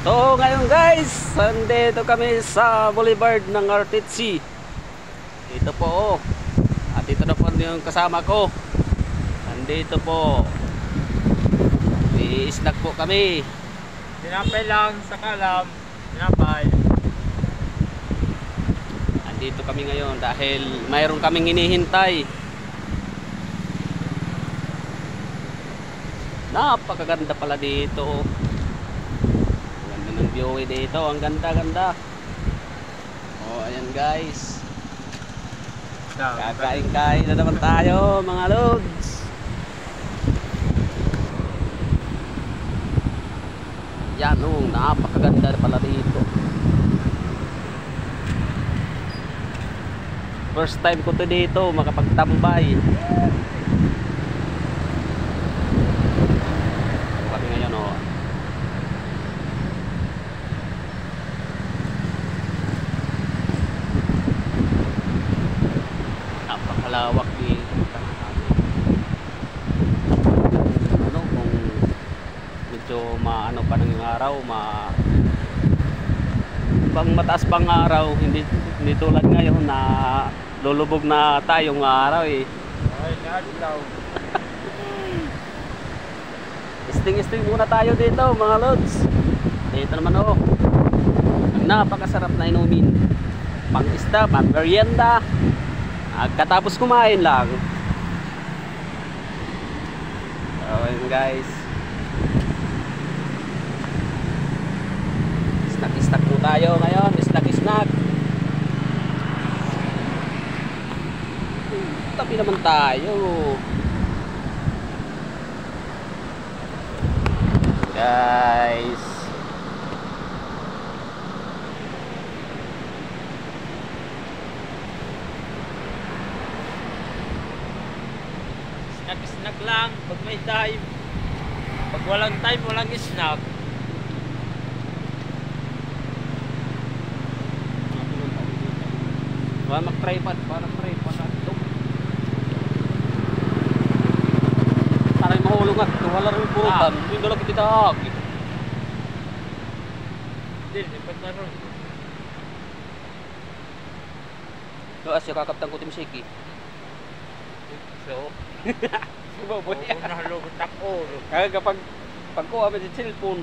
So ngayon guys, nandito kami sa Boulevard ng Artitsi. Dito po At dito na po yung kasama ko. Nandito po. I-snack po kami. Tinapay lang sa kalam. Tinapay. Nandito kami ngayon dahil mayroon kaming hinihintay. Napakaganda pala dito. Ng view dito, ang ganda-ganda. Oh, ayan guys. Kakain-kain na naman tayo, mga lods. Yan, oh, napakaganda pala dito. First time ko to dito, makapagtambay. Kami ngayon, oh. Napakalawak dito. Ano kung medyo maano pa ng araw, bang mataas pang araw, hindi tulad ngayon na lulubog na tayong araw eh. Ay, naglaw. Isting muna tayo dito, mga lods. Dito naman oh. Napakasarap na inumin. Pang-isda, pang-merienda. Katapos kumain lang. So yun guys, snack po tayo ngayon. Snack. Tapi naman tayo guys. Snack lang pag may time. Pag walang time, walang snack. Mag-tripod para ito. Para mahulog at wala rin purutan. Hindi na lang kititag. Hindi, lipat na rin. Doon siya kakaptang ko Timsiki. So, Baboy. oo, nahalubot ako. Kaya kapag kuha mo sa cellphone.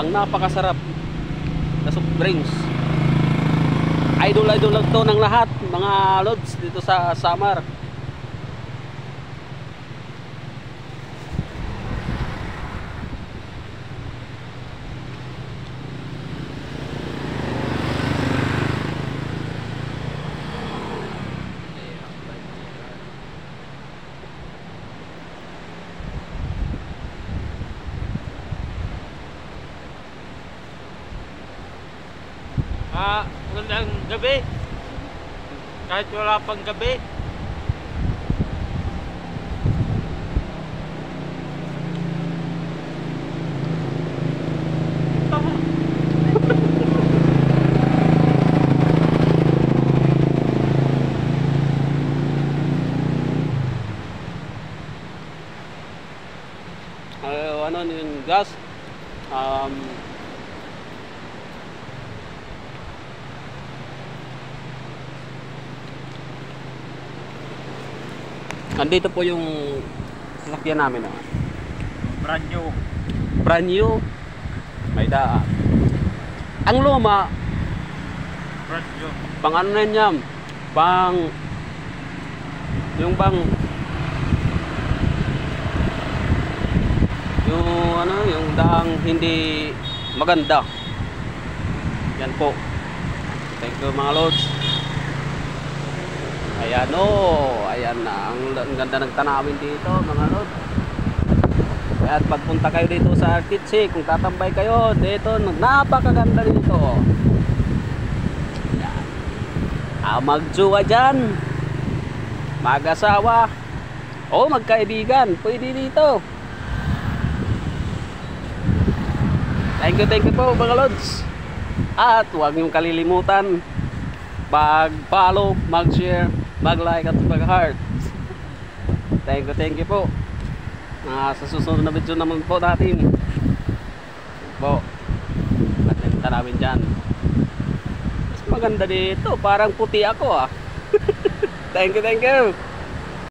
Ang napakasarap na soft drinks. Idol lang to ng lahat, mga lods dito sa Samar. Magandang gabi. Kahit wala pang gabi. Ano yung gas? Nandito po yung sasakyan namin. Brand new. Brand new. May daan. Ang luma, Brand new. pang ano na yan? Yung daang hindi maganda. Yan po. Thank you mga lods. Ayan o, ayan na, ang ganda ng tanawin dito mga lods. At pagpunta kayo dito sa Artitsi, kung tatambay kayo dito, napakaganda dito. Ayan. Magjowa dyan, mag-asawa o magkaibigan, pwede dito. Thank you po mga lods. At huwag niyong kalilimutan mag-follow, mag-share, mag-like at mag-heart. Thank you po. Sa susunod na video naman po natin po ating tanawin dyan. Mas maganda dito, parang puti ako ah. Thank you, thank you.